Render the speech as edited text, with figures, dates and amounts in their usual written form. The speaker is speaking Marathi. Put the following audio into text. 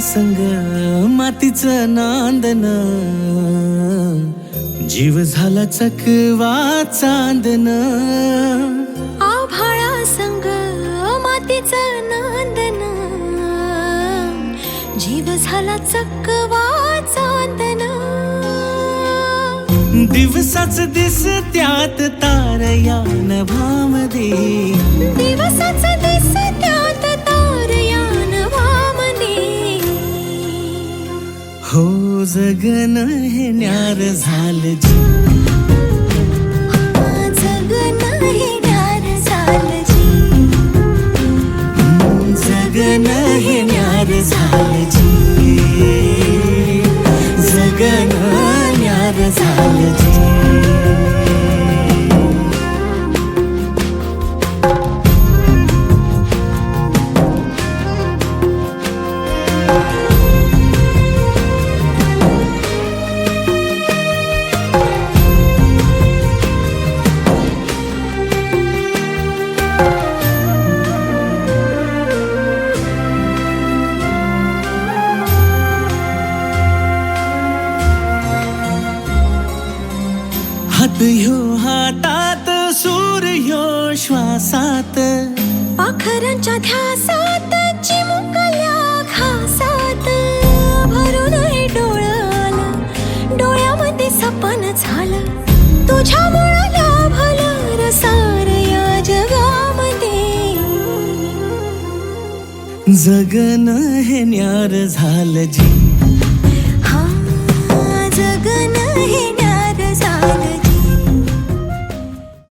संग मातीचं नांदन, जीव झाला चकवा चांदन. आभाळा संग मातीचं नांदन, जीव झाला चकवा चांदन. दिवसाच दिसत्यात तारया नभामध्ये, दिवसाच दिसत्यात तारया नभामध्ये. हो जगन हे न्यार झालं जी, जगन हे न्यार झालं जी. जगन हे न्यार झालं जी, जगन न्यार झालं जी. हात ह्यो हातात, सूर ह्यो श्वासात, पाखरांच्या ध्यासात चिमुकल्या घासात. भरून हे डोळं डोळ्यामध्ये सपन झालं, तुझ्यामुळं लाभलं रसार या जगामध्ये. जगन हे न्यार झालं जी, हा जगन हे न्यार झालं जी.